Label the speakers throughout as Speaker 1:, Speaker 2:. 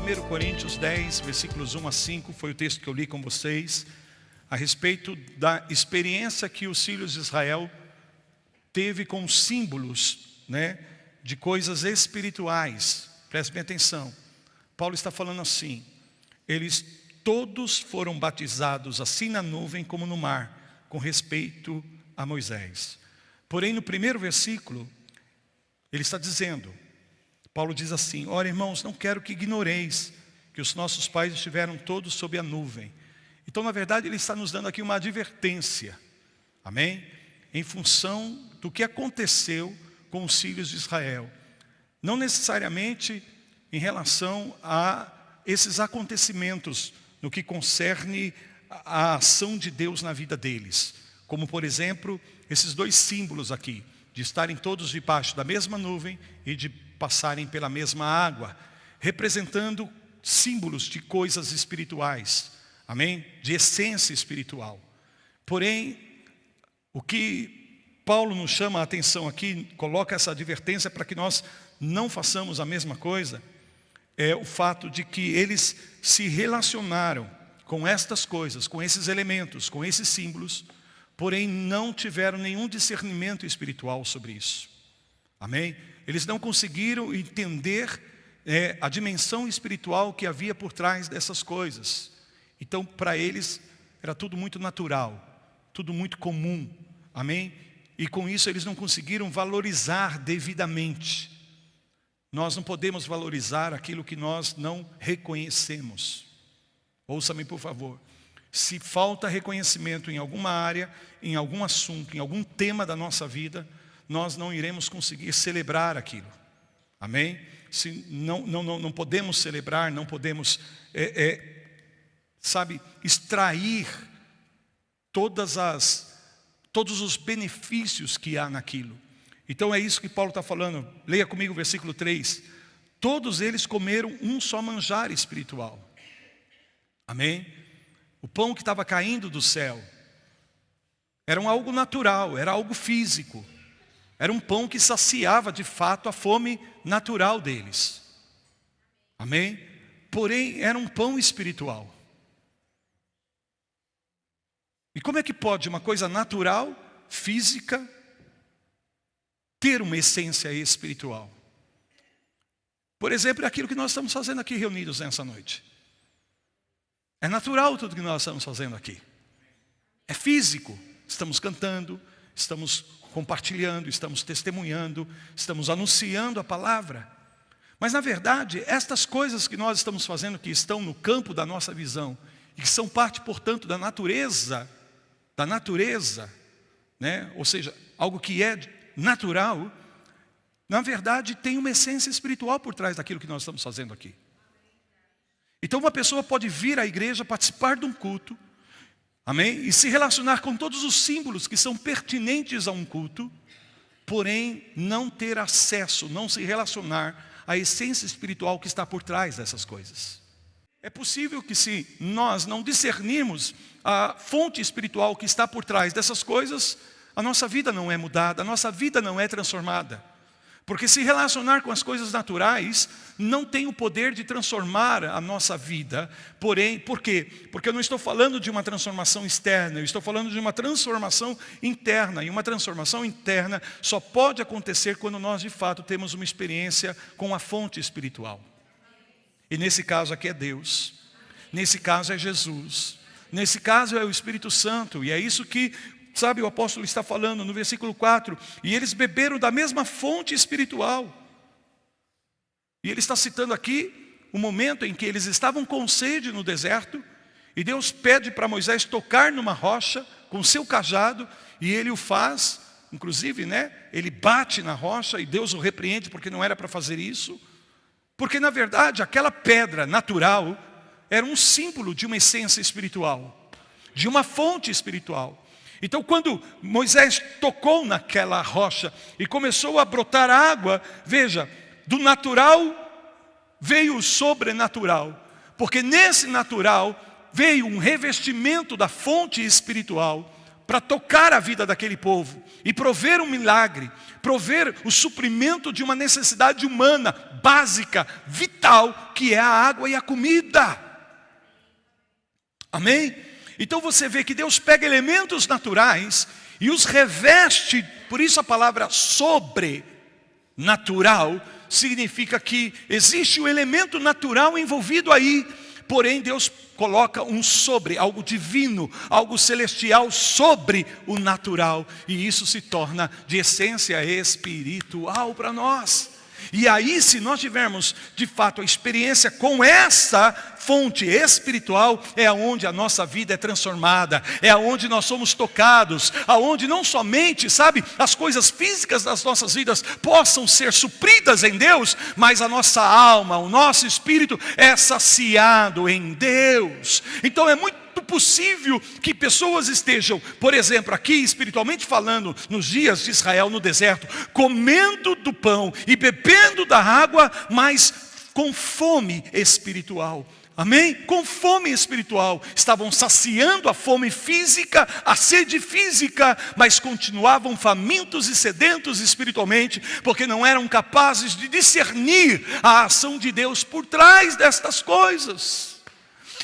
Speaker 1: 1 Coríntios 10, versículos 1 a 5, foi o texto que eu li com vocês, a respeito da experiência que os filhos de Israel teve com símbolos, de coisas espirituais. Prestem bem atenção. Paulo está falando assim: eles todos foram batizados assim na nuvem como no mar, com respeito a Moisés. Porém, no primeiro versículo, ele está dizendo, Paulo diz assim: ora, irmãos, não quero que ignoreis que os nossos pais estiveram todos sob a nuvem. Então, na verdade, ele está nos dando aqui uma advertência, amém? Em função do que aconteceu com os filhos de Israel. Não necessariamente em relação a esses acontecimentos no que concerne a ação de Deus na vida deles. Como, por exemplo, esses dois símbolos aqui, de estarem todos debaixo da mesma nuvem e de passarem pela mesma água, representando símbolos de coisas espirituais, amém? De essência espiritual. Porém, o que Paulo nos chama a atenção aqui, coloca essa advertência para que nós não façamos a mesma coisa, é o fato de que eles se relacionaram com estas coisas, com esses elementos, com esses símbolos, porém não tiveram nenhum discernimento espiritual sobre isso. Amém? Eles não conseguiram entender a dimensão espiritual que havia por trás dessas coisas. Então, para eles, era tudo muito natural, tudo muito comum. Amém? E com isso eles não conseguiram valorizar devidamente. Nós não podemos valorizar aquilo que nós não reconhecemos. Ouça-me, por favor. Se falta reconhecimento em alguma área, em algum assunto, em algum tema da nossa vida, nós não iremos conseguir celebrar aquilo. Amém? Se não podemos celebrar, não podemos, extrair todos os benefícios que há naquilo. Então é isso que Paulo está falando. Leia comigo o versículo 3. Todos eles comeram um só manjar espiritual. Amém? O pão que estava caindo do céu era algo natural, era algo físico. Era um pão que saciava de fato a fome natural deles. Amém? Porém, era um pão espiritual. E como é que pode uma coisa natural, física, ter uma essência espiritual? Por exemplo, é aquilo que nós estamos fazendo aqui reunidos nessa noite. É natural tudo que nós estamos fazendo aqui. É físico. Estamos cantando, estamos compartilhando, estamos testemunhando, estamos anunciando a palavra. Mas na verdade, estas coisas que nós estamos fazendo, que estão no campo da nossa visão, e que são parte, portanto, da natureza, ou seja, algo que é natural, na verdade tem uma essência espiritual por trás daquilo que nós estamos fazendo aqui. Então uma pessoa pode vir à igreja, participar de um culto, amém? E se relacionar com todos os símbolos que são pertinentes a um culto, porém não ter acesso, não se relacionar à essência espiritual que está por trás dessas coisas. É possível que, se nós não discernirmos a fonte espiritual que está por trás dessas coisas, a nossa vida não é mudada, a nossa vida não é transformada. Porque se relacionar com as coisas naturais não tem o poder de transformar a nossa vida. Porém, por quê? Porque eu não estou falando de uma transformação externa, eu estou falando de uma transformação interna. E uma transformação interna só pode acontecer quando nós de fato temos uma experiência com a fonte espiritual. E nesse caso aqui é Deus, nesse caso é Jesus, nesse caso é o Espírito Santo. E é isso que, o apóstolo está falando no versículo 4. E eles beberam da mesma fonte espiritual. E ele está citando aqui o momento em que eles estavam com sede no deserto. E Deus pede para Moisés tocar numa rocha com seu cajado. E ele o faz, inclusive, ele bate na rocha e Deus o repreende porque não era para fazer isso. Porque na verdade aquela pedra natural era um símbolo de uma essência espiritual, de uma fonte espiritual. Então quando Moisés tocou naquela rocha e começou a brotar água, veja, do natural veio o sobrenatural. Porque nesse natural veio um revestimento da fonte espiritual para tocar a vida daquele povo e prover um milagre, prover o suprimento de uma necessidade humana, básica, vital, que é a água e a comida. Amém? Então você vê que Deus pega elementos naturais e os reveste, por isso a palavra sobrenatural significa que existe o elemento natural envolvido aí, porém Deus coloca um sobre, algo divino, algo celestial sobre o natural, e isso se torna de essência espiritual para nós. E aí, se nós tivermos de fato a experiência com essa fonte espiritual, é onde a nossa vida é transformada, é onde nós somos tocados, aonde não somente, as coisas físicas das nossas vidas possam ser supridas em Deus, mas a nossa alma, o nosso espírito é saciado em Deus. Então é muito possível que pessoas estejam, por exemplo, aqui espiritualmente falando, nos dias de Israel no deserto, comendo do pão e bebendo da água, mas com fome espiritual. Amém? Com fome espiritual. Estavam saciando a fome física, a sede física, mas continuavam famintos e sedentos espiritualmente, porque não eram capazes de discernir a ação de Deus por trás destas coisas.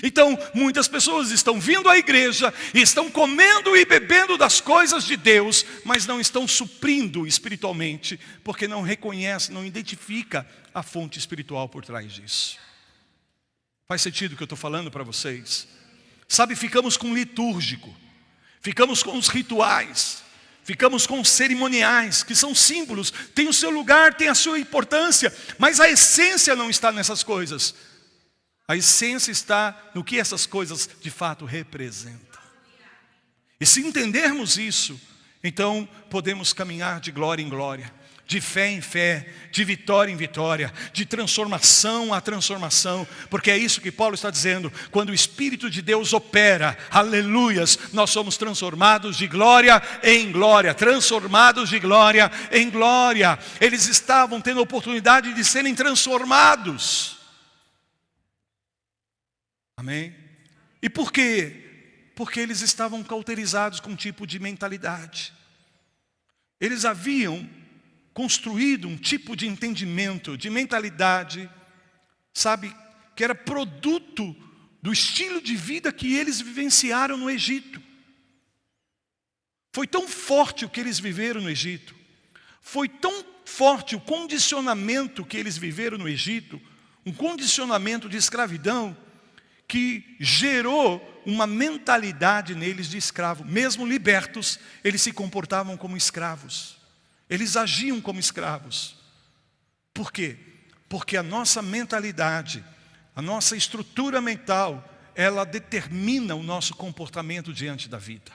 Speaker 1: Então, muitas pessoas estão vindo à igreja, e estão comendo e bebendo das coisas de Deus, mas não estão suprindo espiritualmente, porque não reconhece, não identifica a fonte espiritual por trás disso. Faz sentido o que eu estou falando para vocês? Ficamos com o litúrgico, ficamos com os rituais, ficamos com os cerimoniais, que são símbolos, tem o seu lugar, tem a sua importância, mas a essência não está nessas coisas. A essência está no que essas coisas de fato representam. E se entendermos isso, então podemos caminhar de glória em glória, de fé em fé, de vitória em vitória, de transformação a transformação, porque é isso que Paulo está dizendo: quando o Espírito de Deus opera, aleluias, nós somos transformados de glória em glória, transformados de glória em glória. Eles estavam tendo a oportunidade de serem transformados. Amém? E por quê? Porque eles estavam cauterizados com um tipo de mentalidade. Eles haviam construído um tipo de entendimento, de mentalidade, que era produto do estilo de vida que eles vivenciaram no Egito. Foi tão forte o que eles viveram no Egito, foi tão forte o condicionamento que eles viveram no Egito, um condicionamento de escravidão, que gerou uma mentalidade neles de escravo. Mesmo libertos, eles se comportavam como escravos. Eles agiam como escravos. Por quê? Porque a nossa mentalidade, a nossa estrutura mental, ela determina o nosso comportamento diante da vida.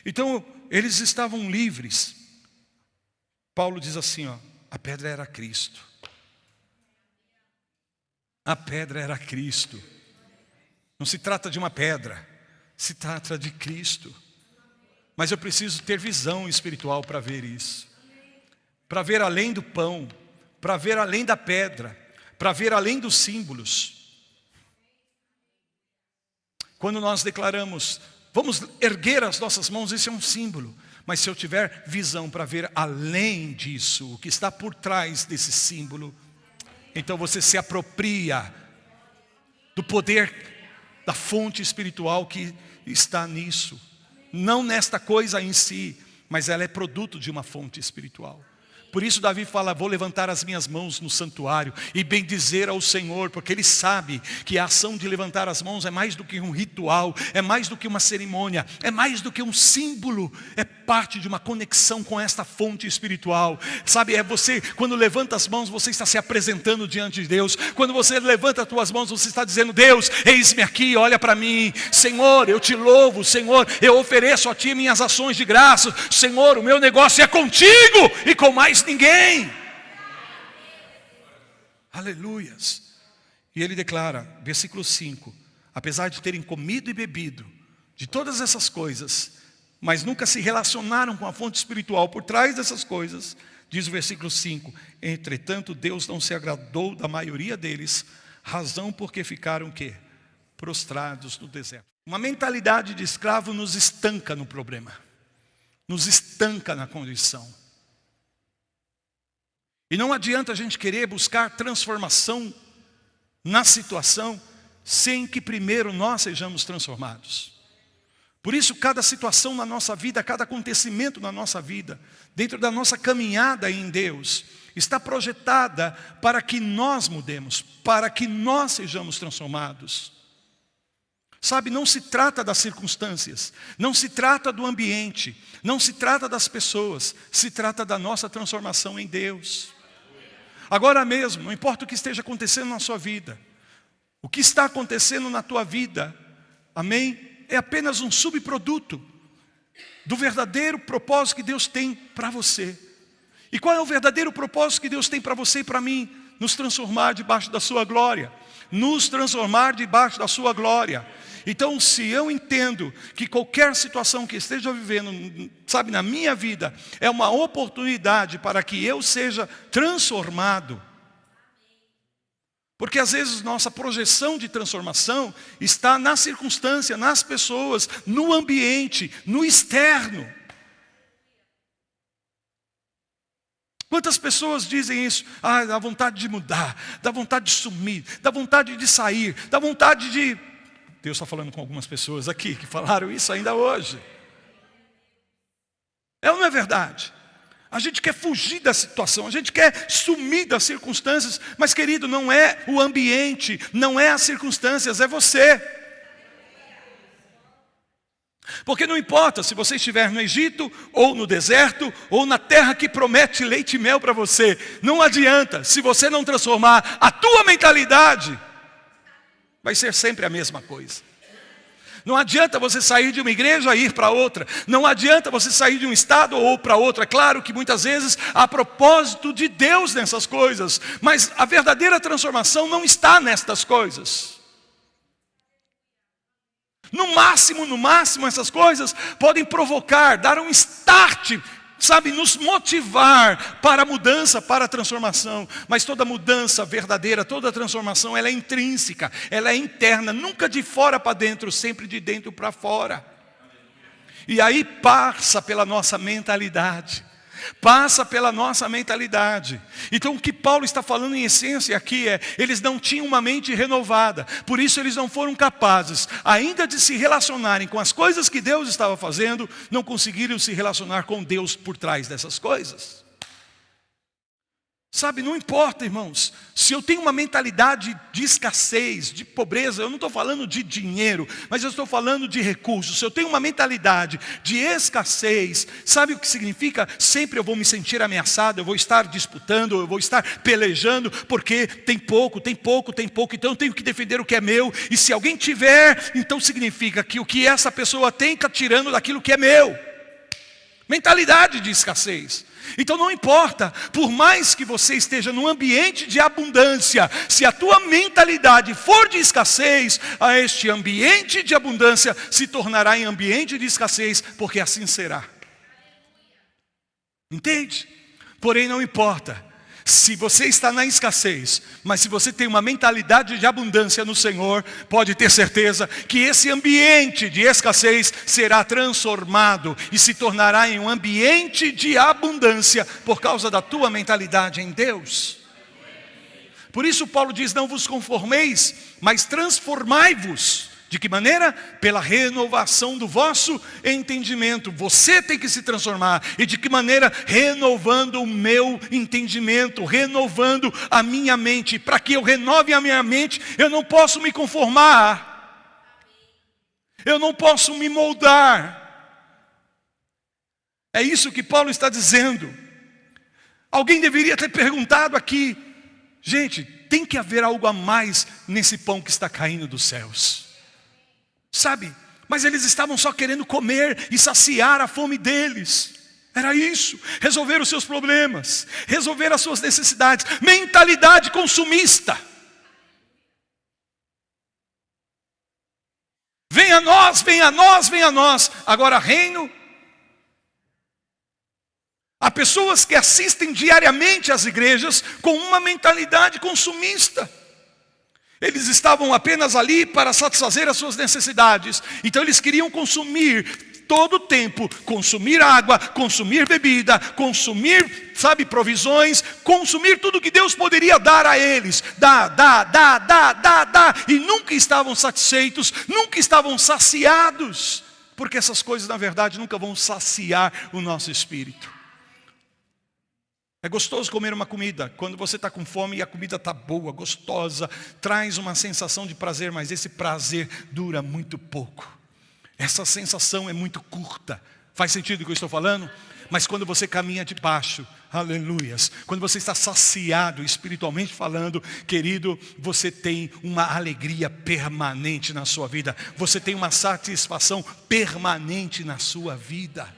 Speaker 1: Então, eles estavam livres. Paulo diz assim, a pedra era Cristo. A pedra era Cristo. Não se trata de uma pedra, se trata de Cristo. Mas eu preciso ter visão espiritual para ver isso. Para ver além do pão, para ver além da pedra, para ver além dos símbolos. Quando nós declaramos, vamos erguer as nossas mãos, isso é um símbolo. Mas se eu tiver visão para ver além disso, o que está por trás desse símbolo, então você se apropria do poder da fonte espiritual que está nisso. Não nesta coisa em si, mas ela é produto de uma fonte espiritual. Por isso Davi fala, vou levantar as minhas mãos no santuário e bendizer ao Senhor, porque ele sabe que a ação de levantar as mãos é mais do que um ritual, é mais do que uma cerimônia, é mais do que um símbolo, é parte de uma conexão com esta fonte espiritual. É você, quando levanta as mãos, você está se apresentando diante de Deus. Quando você levanta as tuas mãos, você está dizendo, Deus, eis-me aqui, olha para mim. Senhor, eu te louvo, Senhor, eu ofereço a Ti minhas ações de graça. Senhor, o meu negócio é contigo e com mais ninguém. Aleluias. E ele declara, versículo 5, apesar de terem comido e bebido de todas essas coisas, mas nunca se relacionaram com a fonte espiritual por trás dessas coisas, diz o versículo 5, entretanto Deus não se agradou da maioria deles, razão porque ficaram o quê? prostrados no deserto. Uma mentalidade de escravo nos estanca no problema, nos estanca na condição. E não adianta a gente querer buscar transformação na situação sem que primeiro nós sejamos transformados. Por isso, cada situação na nossa vida, cada acontecimento na nossa vida, dentro da nossa caminhada em Deus, está projetada para que nós mudemos, para que nós sejamos transformados. Sabe, não se trata das circunstâncias, não se trata do ambiente, não se trata das pessoas, se trata da nossa transformação em Deus. Agora mesmo, não importa o que esteja acontecendo na sua vida, o que está acontecendo na tua vida, amém? É apenas um subproduto do verdadeiro propósito que Deus tem para você. E qual é o verdadeiro propósito que Deus tem para você e para mim? Nos transformar debaixo da sua glória. Nos transformar debaixo da sua glória. Então, se eu entendo que qualquer situação que esteja vivendo, sabe, na minha vida, é uma oportunidade para que eu seja transformado. Porque às vezes nossa projeção de transformação está na circunstância, nas pessoas, no ambiente, no externo. Quantas pessoas dizem isso? Ah, dá vontade de mudar, dá vontade de sumir, dá vontade de sair, dá vontade de... Deus está falando com algumas pessoas aqui que falaram isso ainda hoje. É ou não é verdade? A gente quer fugir da situação, a gente quer sumir das circunstâncias, mas querido, não é o ambiente, não é as circunstâncias, é você. Porque não importa se você estiver no Egito, ou no deserto, ou na terra que promete leite e mel para você, não adianta, se você não transformar a tua mentalidade, vai ser sempre a mesma coisa. Não adianta você sair de uma igreja e ir para outra. Não adianta você sair de um estado ou para outro. É claro que muitas vezes há propósito de Deus nessas coisas. Mas a verdadeira transformação não está nestas coisas. No máximo, essas coisas podem provocar, dar um start, sabe, nos motivar para a mudança, para a transformação. Mas toda mudança verdadeira, toda transformação, ela é intrínseca, ela é interna, nunca de fora para dentro, sempre de dentro para fora. E aí passa pela nossa mentalidade. Passa pela nossa mentalidade. Então o que Paulo está falando em essência aqui é, eles não tinham uma mente renovada, por isso eles não foram capazes ainda de se relacionarem com as coisas que Deus estava fazendo, não conseguiram se relacionar com Deus por trás dessas coisas. Sabe, não importa, irmãos, se eu tenho uma mentalidade de escassez, de pobreza, eu não estou falando de dinheiro, mas eu estou falando de recursos. Se eu tenho uma mentalidade de escassez, sabe o que significa? Sempre eu vou me sentir ameaçado, eu vou estar disputando, eu vou estar pelejando, porque tem pouco, então eu tenho que defender o que é meu, e se alguém tiver, então significa que o que essa pessoa tem está tirando daquilo que é meu. Mentalidade de escassez. Então não importa, por mais que você esteja num ambiente de abundância, se a tua mentalidade for de escassez, a este ambiente de abundância se tornará em ambiente de escassez, porque assim será. Entende? Porém não importa. Se você está na escassez, mas se você tem uma mentalidade de abundância no Senhor, pode ter certeza que esse ambiente de escassez será transformado e se tornará em um ambiente de abundância por causa da tua mentalidade em Deus. Por isso Paulo diz, não vos conformeis, mas transformai-vos. De que maneira? Pela renovação do vosso entendimento. Você tem que se transformar. E de que maneira? Renovando o meu entendimento, renovando a minha mente. Para que eu renove a minha mente, eu não posso me conformar. Eu não posso me moldar. É isso que Paulo está dizendo. Alguém deveria ter perguntado aqui, gente, tem que haver algo a mais nesse pão que está caindo dos céus. Sabe, mas eles estavam só querendo comer e saciar a fome deles. Era isso, resolver os seus problemas, resolver as suas necessidades. Mentalidade consumista. Venha a nós, venha a nós, venha a nós. Agora reino. Há pessoas que assistem diariamente às igrejas com uma mentalidade consumista. Eles estavam apenas ali para satisfazer as suas necessidades. Então eles queriam consumir todo o tempo, consumir água, consumir bebida, consumir, provisões, consumir tudo que Deus poderia dar a eles. Dá. E nunca estavam satisfeitos, nunca estavam saciados. Porque essas coisas, na verdade, nunca vão saciar o nosso espírito. É gostoso comer uma comida, quando você está com fome e a comida está boa, gostosa, traz uma sensação de prazer, mas esse prazer dura muito pouco. Essa sensação é muito curta. Faz sentido o que eu estou falando? Mas quando você caminha debaixo, aleluias, quando você está saciado espiritualmente falando, querido, você tem uma alegria permanente na sua vida. Você tem uma satisfação permanente na sua vida.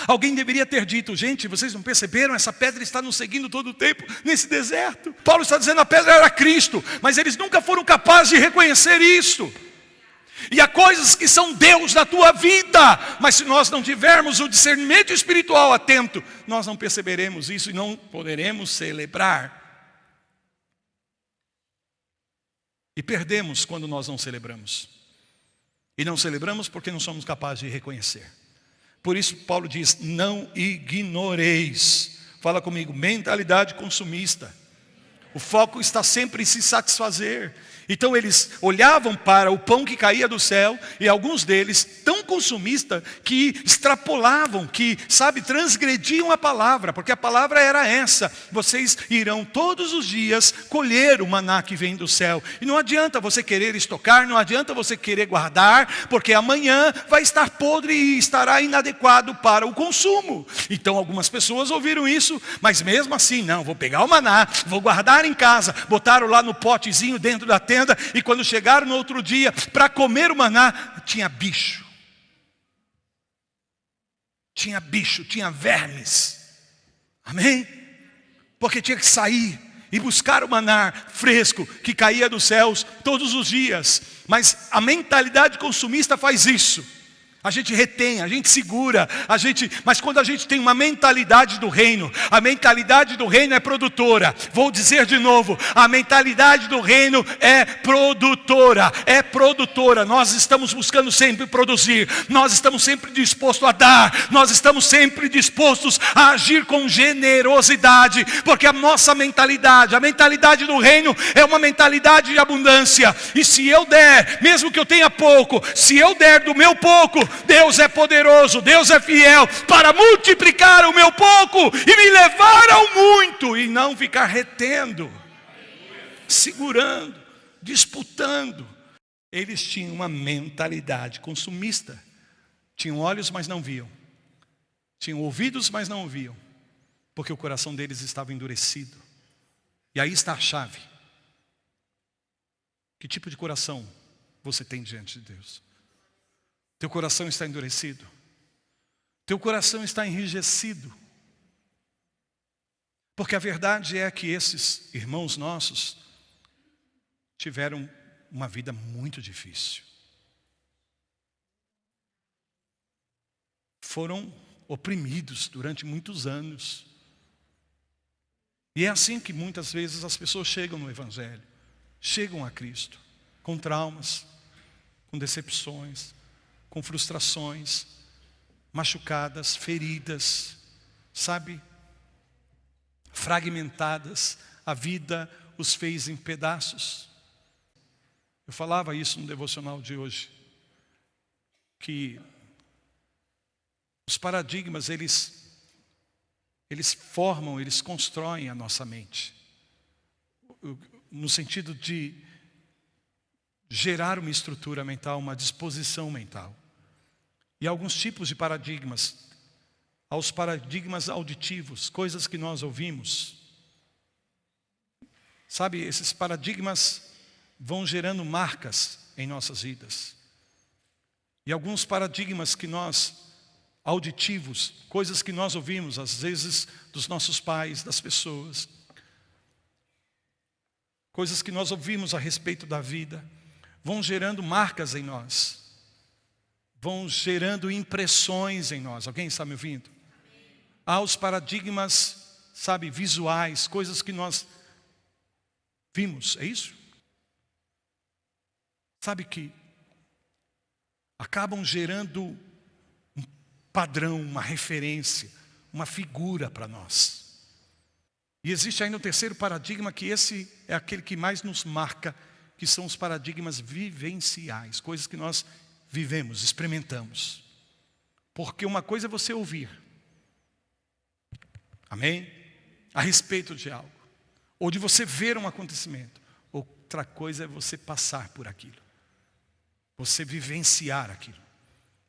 Speaker 1: Alguém deveria ter dito, gente, vocês não perceberam? Essa pedra está nos seguindo todo o tempo nesse deserto. Paulo está dizendo, a pedra era Cristo, mas eles nunca foram capazes de reconhecer isso. E há coisas que são Deus na tua vida, mas se nós não tivermos o discernimento espiritual atento, nós não perceberemos isso e não poderemos celebrar. E perdemos quando nós não celebramos. E não celebramos porque não somos capazes de reconhecer. Por isso Paulo diz, não ignoreis. Fala comigo, mentalidade consumista. O foco está sempre em se satisfazer. Então eles olhavam para o pão que caía do céu, e alguns deles tão consumistas que extrapolavam, que transgrediam a palavra, porque a palavra era essa: vocês irão todos os dias colher o maná que vem do céu. E não adianta você querer estocar, não adianta você querer guardar, porque amanhã vai estar podre e estará inadequado para o consumo. Então algumas pessoas ouviram isso, mas mesmo assim, não, vou pegar o maná, vou guardar em casa. Botaram lá no potezinho dentro da tenda, e quando chegaram no outro dia para comer o maná, tinha bicho. Tinha bicho, tinha vermes. Amém? Porque tinha que sair e buscar o maná fresco que caía dos céus todos os dias. Mas a mentalidade consumista faz isso. A gente retém, a gente segura, mas quando a gente tem uma mentalidade do reino, a mentalidade do reino é produtora. Vou dizer de novo, a mentalidade do reino é produtora, Nós estamos buscando sempre produzir, nós estamos sempre dispostos a dar, nós estamos sempre dispostos a agir com generosidade, porque a nossa mentalidade, a mentalidade do reino é uma mentalidade de abundância. E se eu der, mesmo que eu tenha pouco, se eu der do meu pouco, Deus é poderoso, Deus é fiel para multiplicar o meu pouco e me levar ao muito, e não ficar retendo, segurando, disputando. Eles tinham uma mentalidade consumista. Tinham olhos, mas não viam. Tinham ouvidos, mas não ouviam, porque o coração deles estava endurecido. E aí está a chave. Que tipo de coração você tem diante de Deus? Teu coração está endurecido. Teu coração está enrijecido. Porque a verdade é que esses irmãos nossos tiveram uma vida muito difícil. Foram oprimidos durante muitos anos. E é assim que muitas vezes as pessoas chegam no Evangelho. Chegam a Cristo com traumas, com decepções, com frustrações, machucadas, feridas, fragmentadas. A vida os fez em pedaços. Eu falava isso no devocional de hoje, que os paradigmas, eles formam, eles constroem a nossa mente, no sentido de gerar uma estrutura mental, uma disposição mental. E alguns tipos de paradigmas, aos paradigmas auditivos, coisas que nós ouvimos. Esses paradigmas vão gerando marcas em nossas vidas. E alguns paradigmas que nós, auditivos, coisas que nós ouvimos, às vezes dos nossos pais, das pessoas. Coisas que nós ouvimos a respeito da vida, vão gerando marcas em nós. Vão gerando impressões em nós. Alguém está me ouvindo? Há os paradigmas, visuais, coisas que nós vimos, é isso? sabe, que acabam gerando um padrão, uma referência, uma figura para nós. E existe ainda um terceiro paradigma, que esse é aquele que mais nos marca, que são os paradigmas vivenciais, coisas que nós vivemos, experimentamos. Porque uma coisa é você ouvir, amém? A respeito de algo, ou de você ver um acontecimento. Outra coisa é você passar por aquilo, você vivenciar aquilo,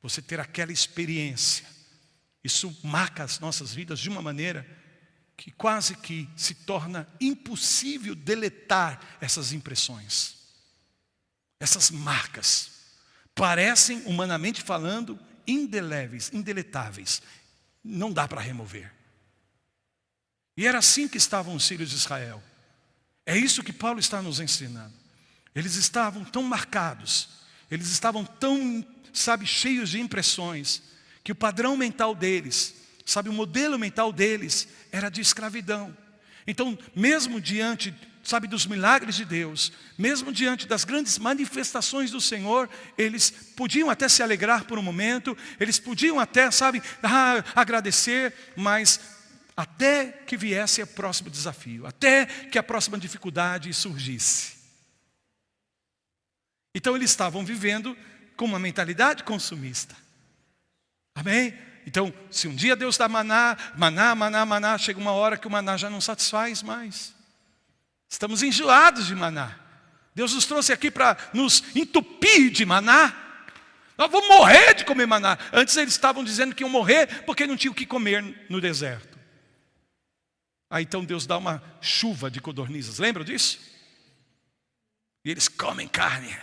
Speaker 1: você ter aquela experiência. Isso marca as nossas vidas de uma maneira que quase que se torna impossível deletar essas impressões. Essas marcas parecem, humanamente falando, indeléveis, indeletáveis. Não dá para remover. E era assim que estavam os filhos de Israel. É isso que Paulo está nos ensinando. Eles estavam tão marcados, eles estavam tão, cheios de impressões, que o padrão mental deles, o modelo mental deles era de escravidão. Então, mesmo diante, dos milagres de Deus, mesmo diante das grandes manifestações do Senhor, eles podiam até se alegrar por um momento, eles podiam até, agradecer, mas até que viesse o próximo desafio, até que a próxima dificuldade surgisse. Então eles estavam vivendo com uma mentalidade consumista. Amém? Então, se um dia Deus dá maná, chega uma hora que o maná já não satisfaz mais. Estamos enjoados de maná. Deus nos trouxe aqui para nos entupir de maná. Nós vamos morrer de comer maná. Antes eles estavam dizendo que iam morrer porque não tinham o que comer no deserto. Aí então Deus dá uma chuva de codornizes. Lembram disso? E eles comem carne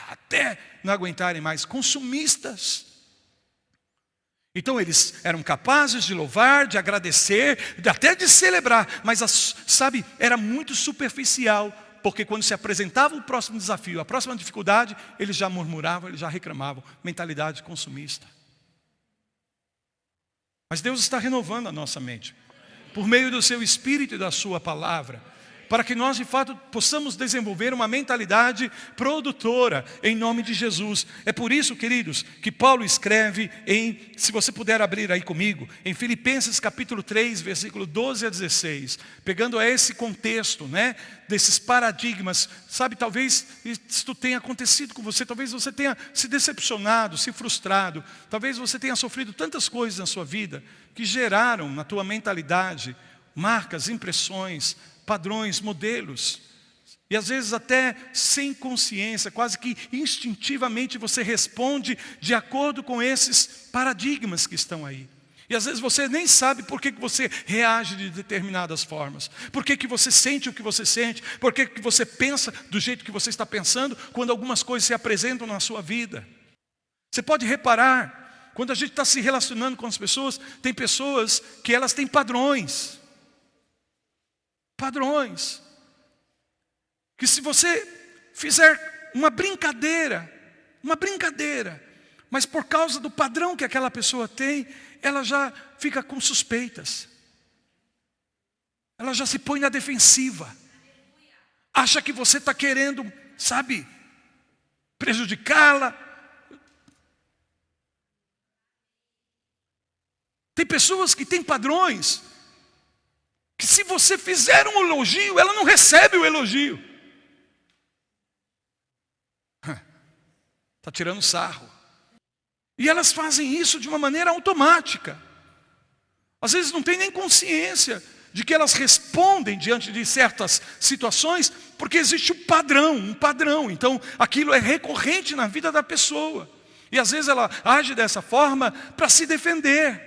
Speaker 1: até não aguentarem mais. Consumistas. Então eles eram capazes de louvar, de agradecer, até de celebrar. Mas era muito superficial. Porque quando se apresentava o próximo desafio, a próxima dificuldade, eles já murmuravam, eles já reclamavam. Mentalidade consumista. Mas Deus está renovando a nossa mente, por meio do seu Espírito e da sua palavra, para que nós de fato possamos desenvolver uma mentalidade produtora em nome de Jesus. É por isso, queridos, que Paulo escreve se você puder abrir aí comigo, em Filipenses capítulo 3, versículo 12 a 16, pegando esse contexto, desses paradigmas. Talvez isso tenha acontecido com você, talvez você tenha se decepcionado, se frustrado, talvez você tenha sofrido tantas coisas na sua vida, que geraram na tua mentalidade marcas, impressões, padrões, modelos. E às vezes até sem consciência, quase que instintivamente você responde de acordo com esses paradigmas que estão aí. E às vezes você nem sabe por que você reage de determinadas formas. Por que você sente o que você sente. Por que você pensa do jeito que você está pensando quando algumas coisas se apresentam na sua vida. Você pode reparar, quando a gente está se relacionando com as pessoas, tem pessoas que elas têm padrões. Padrões. Que se você fizer uma brincadeira, mas por causa do padrão que aquela pessoa tem, ela já fica com suspeitas. Ela já se põe na defensiva. Acha que você está querendo, prejudicá-la. Tem pessoas que têm padrões, que se você fizer um elogio, ela não recebe o elogio. Está tirando sarro. E elas fazem isso de uma maneira automática. Às vezes não tem nem consciência de que elas respondem diante de certas situações, porque existe um padrão. Então aquilo é recorrente na vida da pessoa. E às vezes ela age dessa forma para se defender.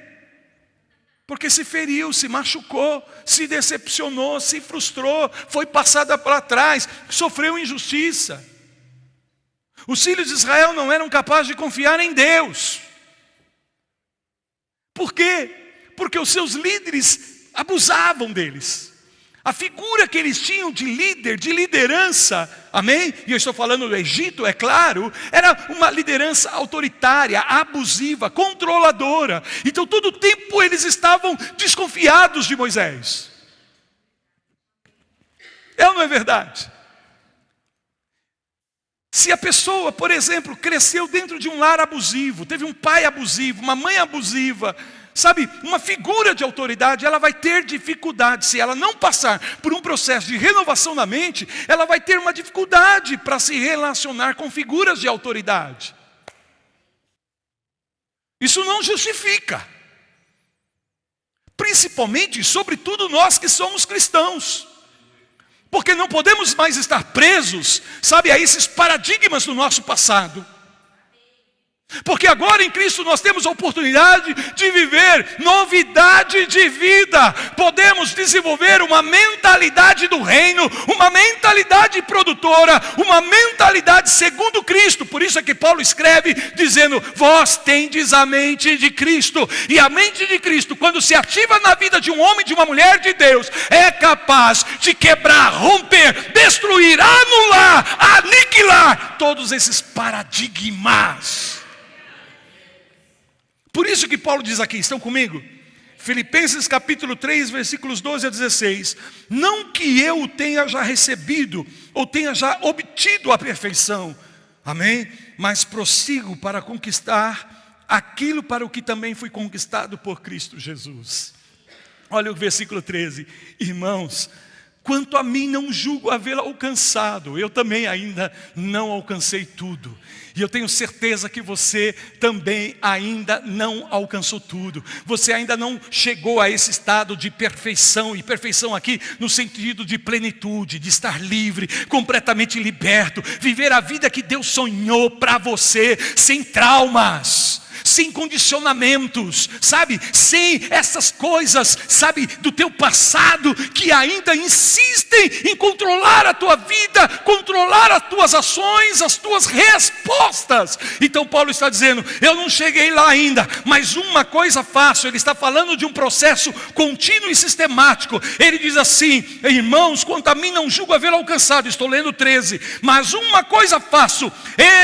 Speaker 1: Porque se feriu, se machucou, se decepcionou, se frustrou, foi passada para trás, sofreu injustiça. Os filhos de Israel não eram capazes de confiar em Deus. Por quê? Porque os seus líderes abusavam deles. A figura que eles tinham de líder, de liderança, amém? E eu estou falando do Egito, é claro, era uma liderança autoritária, abusiva, controladora. Então todo o tempo eles estavam desconfiados de Moisés. É ou não é verdade? Se a pessoa, por exemplo, cresceu dentro de um lar abusivo, teve um pai abusivo, uma mãe abusiva, sabe, uma figura de autoridade, ela vai ter dificuldade. Se ela não passar por um processo de renovação da mente, ela vai ter uma dificuldade para se relacionar com figuras de autoridade. Isso não justifica. Principalmente, e sobretudo nós que somos cristãos. Porque não podemos mais estar presos, sabe, a esses paradigmas do nosso passado. Porque agora em Cristo nós temos a oportunidade de viver novidade de vida. Podemos desenvolver uma mentalidade do reino, uma mentalidade produtora, uma mentalidade segundo Cristo. Por isso é que Paulo escreve dizendo: vós tendes a mente de Cristo. E a mente de Cristo, quando se ativa na vida de um homem e de uma mulher de Deus, é capaz de quebrar, romper, destruir, anular, aniquilar todos esses paradigmas. Por isso que Paulo diz aqui, estão comigo? Filipenses capítulo 3, versículos 12 a 16. Não que eu tenha já recebido, ou tenha já obtido a perfeição, amém? Mas prossigo para conquistar aquilo para o que também fui conquistado por Cristo Jesus. Olha o versículo 13. Irmãos, quanto a mim não julgo havê-lo alcançado, eu também ainda não alcancei tudo. E eu tenho certeza que você também ainda não alcançou tudo. Você ainda não chegou a esse estado de perfeição. E perfeição aqui no sentido de plenitude, de estar livre, completamente liberto. Viver a vida que Deus sonhou para você, sem traumas, sem condicionamentos, sabe? Sem essas coisas, sabe, do teu passado que ainda insistem em controlar a tua vida, controlar as tuas ações, as tuas respostas. Então Paulo está dizendo: eu não cheguei lá ainda, mas uma coisa faço. Ele está falando de um processo contínuo e sistemático. Ele diz assim: irmãos, quanto a mim não julgo havê-lo alcançado. Estou lendo 13. Mas uma coisa faço,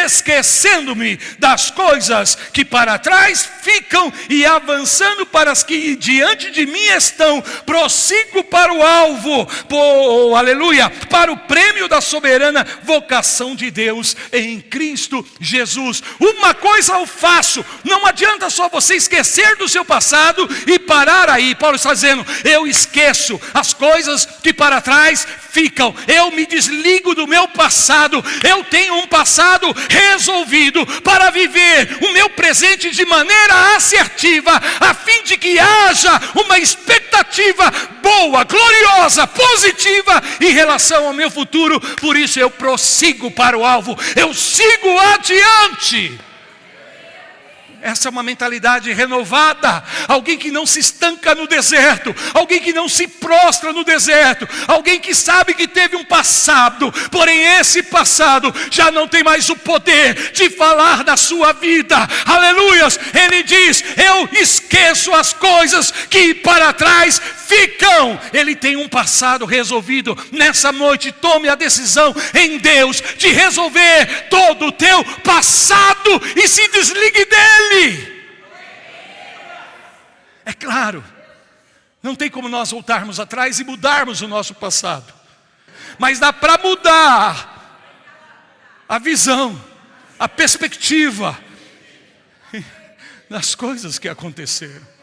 Speaker 1: esquecendo-me das coisas que para trás ficam e avançando para as que diante de mim estão, prossigo para o alvo, aleluia, para o prêmio da soberana vocação de Deus em Cristo Jesus. Uma coisa eu faço, não adianta só você esquecer do seu passado e parar aí. Paulo está dizendo: eu esqueço as coisas que para trás ficam, eu me desligo do meu passado. Eu tenho um passado resolvido para viver o meu presente de maneira assertiva, a fim de que haja uma expectativa boa, gloriosa, positiva em relação ao meu futuro. Por isso eu prossigo para o alvo, eu sigo adiante. Essa é uma mentalidade renovada. Alguém que não se estanca no deserto, alguém que não se prostra no deserto, alguém que sabe que teve um passado, porém esse passado já não tem mais o poder de falar da sua vida. Aleluias. Ele diz: eu esqueço as coisas que para trás ficam. Ele tem um passado resolvido. Nessa noite tome a decisão em Deus de resolver todo o teu passado e se desligue dele. É claro, não tem como nós voltarmos atrás e mudarmos o nosso passado, mas dá para mudar a visão, a perspectiva das coisas que aconteceram.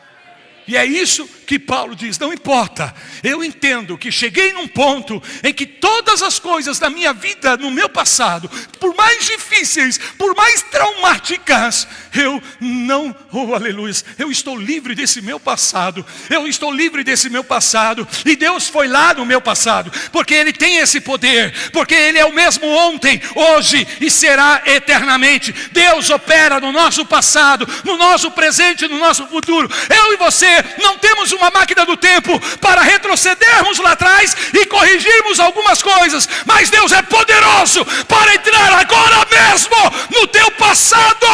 Speaker 1: E é isso que Paulo diz: não importa, eu entendo que cheguei num ponto em que todas as coisas da minha vida, no meu passado, por mais difíceis, por mais traumáticas, eu não, aleluia, eu estou livre desse meu passado, eu estou livre desse meu passado, e Deus foi lá no meu passado, porque Ele tem esse poder, porque Ele é o mesmo ontem, hoje e será eternamente. Deus opera no nosso passado, no nosso presente, no nosso futuro. Eu e você não temos uma máquina do tempo para retrocedermos lá atrás e corrigirmos algumas coisas, mas Deus é poderoso para entrar agora mesmo no teu passado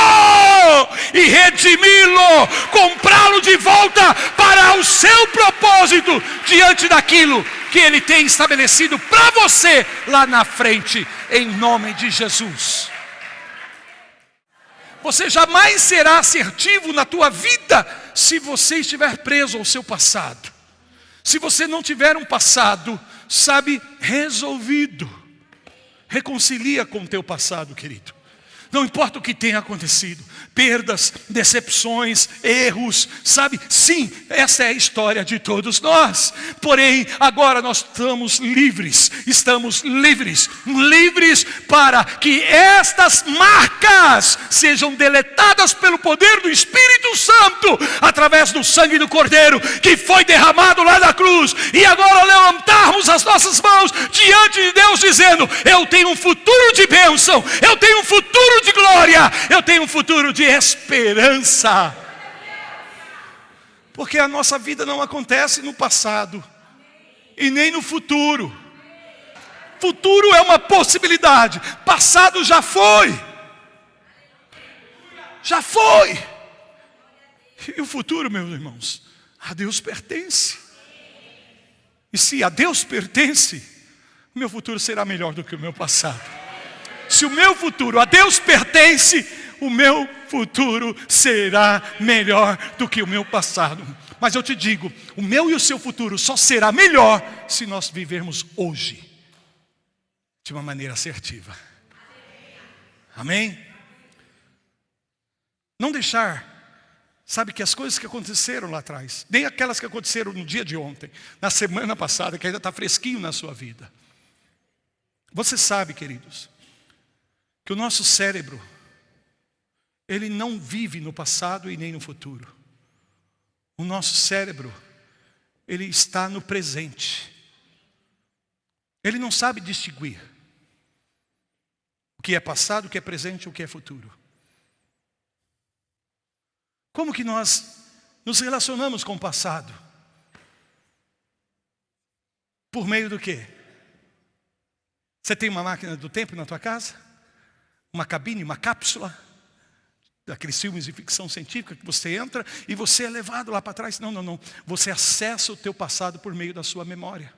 Speaker 1: e redimi-lo, comprá-lo de volta para o seu propósito, diante daquilo que Ele tem estabelecido para você lá na frente, em nome de Jesus. Você jamais será assertivo na tua vida se você estiver preso ao seu passado. Se você não tiver um passado, sabe, resolvido. Reconcilia com o teu passado, querido. Não importa o que tenha acontecido, perdas, decepções, erros, sabe? Sim, essa é a história de todos nós. Porém, agora nós estamos livres para que estas marcas sejam deletadas pelo poder do Espírito Santo, através do sangue do Cordeiro, que foi derramado lá na cruz. E agora levantarmos as nossas mãos diante de Deus, dizendo: eu tenho um futuro de bênção, eu tenho um futuro de glória, eu tenho um futuro de esperança. Porque a nossa vida não acontece no passado e nem no futuro. Futuro é uma possibilidade, passado já foi. Já foi. E o futuro, meus irmãos, a Deus pertence. E se a Deus pertence, o meu futuro será melhor do que o meu passado. Se o meu futuro a Deus pertence, o meu futuro será melhor do que o meu passado. Mas eu te digo, o meu e o seu futuro só será melhor se nós vivermos hoje de uma maneira assertiva. Amém? Não deixar, sabe, que as coisas que aconteceram lá atrás, nem aquelas que aconteceram no dia de ontem, na semana passada, que ainda está fresquinho na sua vida. Você sabe, queridos, que o nosso cérebro, ele não vive no passado e nem no futuro. O nosso cérebro, ele está no presente. Ele não sabe distinguir o que é passado, o que é presente e o que é futuro. Como que nós nos relacionamos com o passado? Por meio do quê? Você tem uma máquina do tempo na tua casa? Uma cabine, uma cápsula? Daqueles filmes de ficção científica que você entra e você é levado lá para trás. Não. Você acessa o teu passado por meio da sua memória.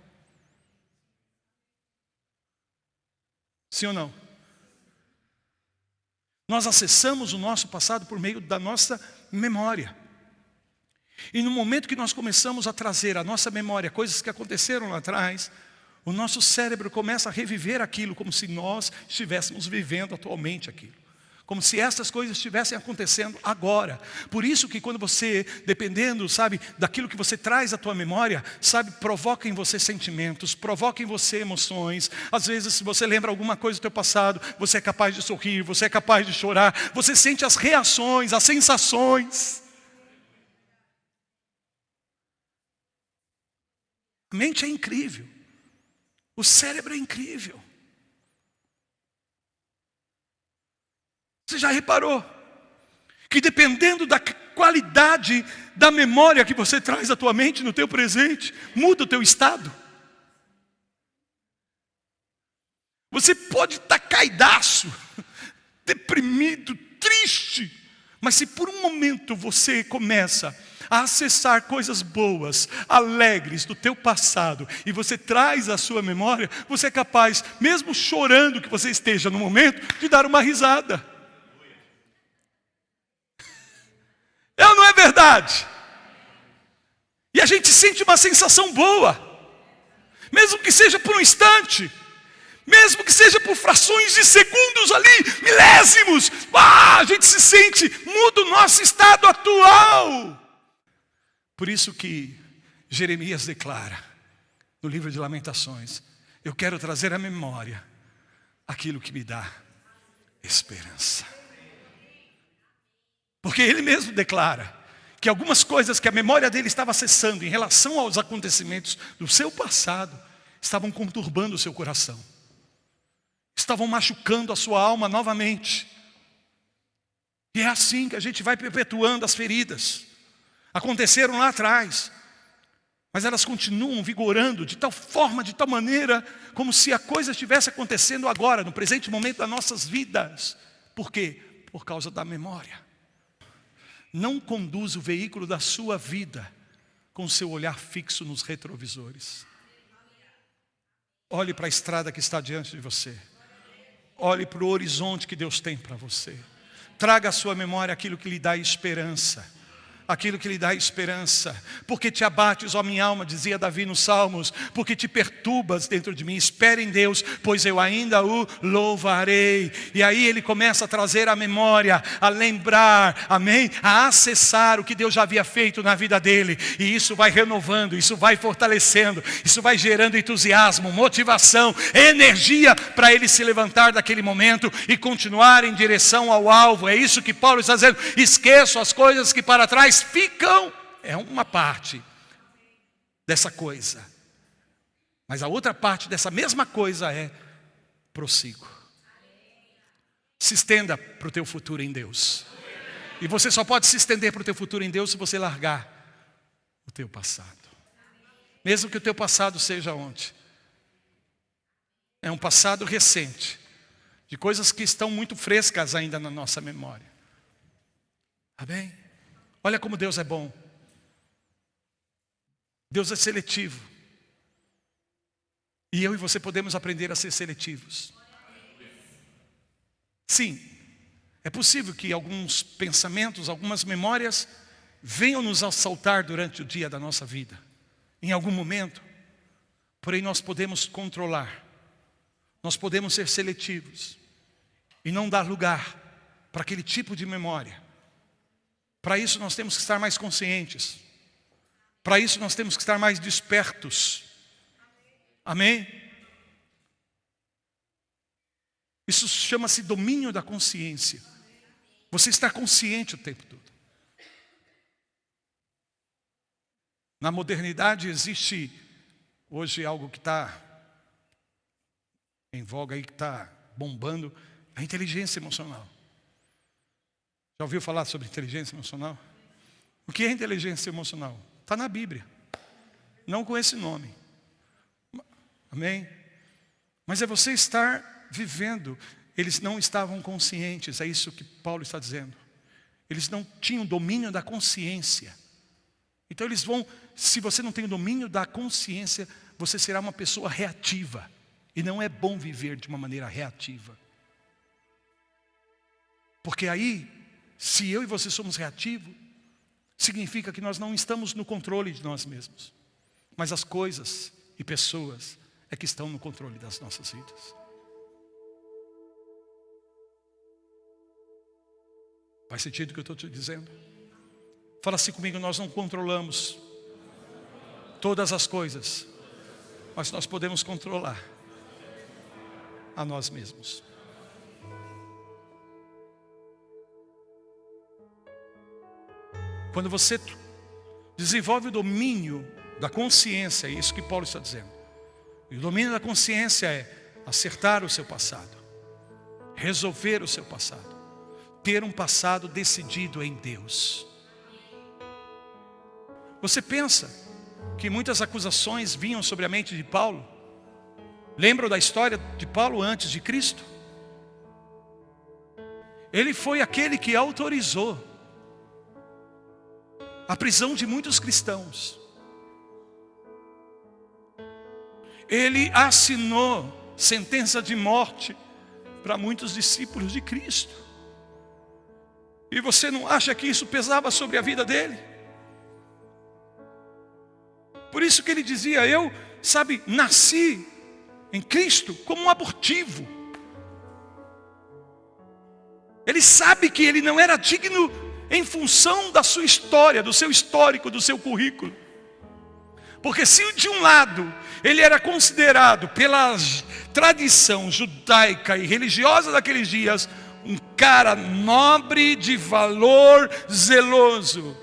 Speaker 1: Sim ou não? Nós acessamos o nosso passado por meio da nossa memória. E no momento que nós começamos a trazer à nossa memória coisas que aconteceram lá atrás, o nosso cérebro começa a reviver aquilo como se nós estivéssemos vivendo atualmente aquilo. Como se essas coisas estivessem acontecendo agora. Por isso que quando você, dependendo, sabe, daquilo que você traz à tua memória, sabe, provoca em você sentimentos, provoca em você emoções. Às vezes, se você lembra alguma coisa do teu passado, você é capaz de sorrir, você é capaz de chorar, você sente as reações, as sensações. A mente é incrível. O cérebro é incrível. Você já reparou que dependendo da qualidade da memória que você traz à tua mente no teu presente, muda o teu estado? Você pode estar caidaço, deprimido, triste, mas se por um momento você começa a acessar coisas boas, alegres do teu passado, e você traz à sua memória, você é capaz, mesmo chorando que você esteja no momento, de dar uma risada. Não é verdade? E a gente sente uma sensação boa, mesmo que seja por um instante, mesmo que seja por frações de segundos ali, milésimos. A gente se sente, muda o nosso estado atual. Por isso que Jeremias declara no livro de Lamentações: eu quero trazer à memória aquilo que me dá esperança. Porque ele mesmo declara que algumas coisas que a memória dele estava acessando em relação aos acontecimentos do seu passado estavam conturbando o seu coração, estavam machucando a sua alma novamente. E é assim que a gente vai perpetuando as feridas. Aconteceram lá atrás, mas elas continuam vigorando de tal forma, de tal maneira, como se a coisa estivesse acontecendo agora, no presente momento das nossas vidas. Por quê? Por causa da memória. Não conduza o veículo da sua vida com o seu olhar fixo nos retrovisores. Olhe para a estrada que está diante de você. Olhe para o horizonte que Deus tem para você. Traga à sua memória aquilo que lhe dá esperança. aquilo que lhe dá esperança. Porque te abates, ó minha alma, dizia Davi nos Salmos, porque te perturbas dentro de mim. Espere em Deus, pois eu ainda o louvarei. E aí ele começa a trazer à memória, a lembrar, amém? A acessar o que Deus já havia feito na vida dele. E isso vai renovando, isso vai fortalecendo, isso vai gerando entusiasmo, motivação, energia para ele se levantar daquele momento e continuar em direção ao alvo. É isso que Paulo está dizendo. Esqueço as coisas que para trás ficam. É uma parte dessa coisa. Mas a outra parte dessa mesma coisa é prossigo. Se estenda para o teu futuro em Deus. E você só pode se estender para o teu futuro em Deus se você largar o teu passado. Mesmo que o teu passado seja onde? É um passado recente, de coisas que estão muito frescas ainda na nossa memória. Amém? Olha como Deus é bom. Deus é seletivo. E eu e você podemos aprender a ser seletivos. Sim, é possível que alguns pensamentos, algumas memórias venham nos assaltar durante o dia da nossa vida, em algum momento. Porém nós podemos controlar, nós podemos ser seletivos e não dar lugar para aquele tipo de memória. Para isso nós temos que estar mais conscientes, para isso nós temos que estar mais despertos. Amém? Isso chama-se domínio da consciência. Você está consciente o tempo todo. Na modernidade existe hoje algo que está em voga aí, que está bombando, a inteligência emocional. Já ouviu falar sobre inteligência emocional? O que é inteligência emocional? Está na Bíblia. Não com esse nome. Amém? Mas é você estar vivendo. Eles não estavam conscientes, é isso que Paulo está dizendo. Eles não tinham domínio da consciência. Então eles vão, se você não tem o domínio da consciência, você será uma pessoa reativa. E não é bom viver de uma maneira reativa. Porque aí, se eu e você somos reativos, significa que nós não estamos no controle de nós mesmos. Mas as coisas e pessoas é que estão no controle das nossas vidas. Faz sentido o que eu estou te dizendo? Fala assim comigo, nós não controlamos todas as coisas, mas nós podemos controlar a nós mesmos. Quando você desenvolve o domínio da consciência, é isso que Paulo está dizendo. E o domínio da consciência é acertar o seu passado, resolver o seu passado, ter um passado decidido em Deus. Você pensa que muitas acusações vinham sobre a mente de Paulo? Lembram da história de Paulo antes de Cristo? Ele foi aquele que autorizou a prisão de muitos cristãos. Ele assinou sentença de morte para muitos discípulos de Cristo. E você não acha que isso pesava sobre a vida dele? Por isso que ele dizia, eu, nasci em Cristo como um abortivo. Ele sabe que ele não era digno em função da sua história, do seu histórico, do seu currículo. Porque se de um lado ele era considerado pela tradição judaica e religiosa daqueles dias um cara nobre, de valor, zeloso,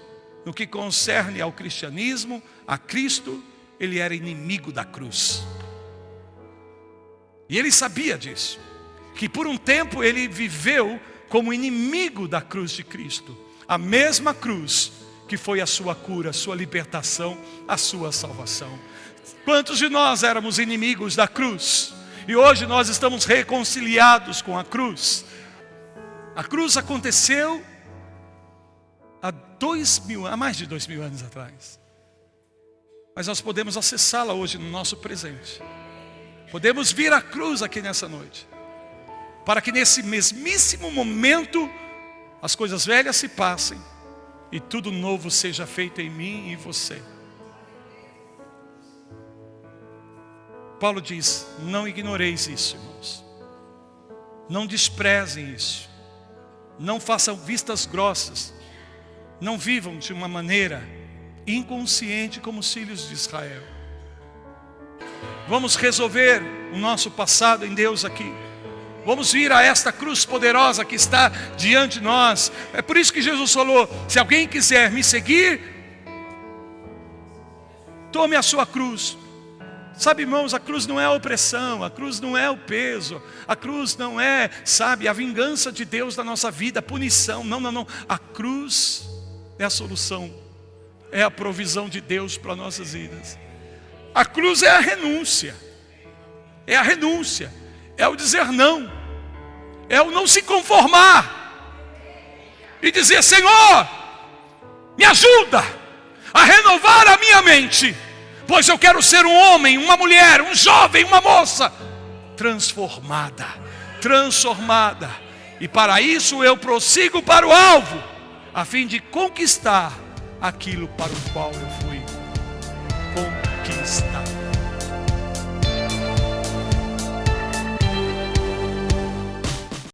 Speaker 1: no que concerne ao cristianismo, a Cristo, ele era inimigo da cruz. E ele sabia disso, que por um tempo ele viveu como inimigo da cruz de Cristo. A mesma cruz que foi a sua cura, a sua libertação, a sua salvação. Quantos de nós éramos inimigos da cruz? E hoje nós estamos reconciliados com a cruz. A cruz aconteceu há mais de 2000 anos atrás. Mas nós podemos acessá-la hoje no nosso presente. Podemos vir à cruz aqui nessa noite, para que nesse mesmíssimo momento as coisas velhas se passem e tudo novo seja feito em mim e você. Paulo diz, não ignoreis isso, irmãos. Não desprezem isso. Não façam vistas grossas. Não vivam de uma maneira inconsciente como os filhos de Israel. Vamos resolver o nosso passado em Deus aqui. Vamos vir a esta cruz poderosa que está diante de nós. É por isso que Jesus falou, se alguém quiser me seguir, tome a sua cruz. Sabe, irmãos, a cruz não é a opressão, a cruz não é o peso, a cruz não é, sabe, a vingança de Deus na nossa vida, a punição. Não, não, não. A cruz é a solução, é a provisão de Deus para nossas vidas. A cruz é a renúncia, é o dizer não, é o não se conformar e dizer, Senhor, me ajuda a renovar a minha mente, pois eu quero ser um homem, uma mulher, um jovem, uma moça transformada, e para isso eu prossigo para o alvo, a fim de conquistar aquilo para o qual eu fui conquistado.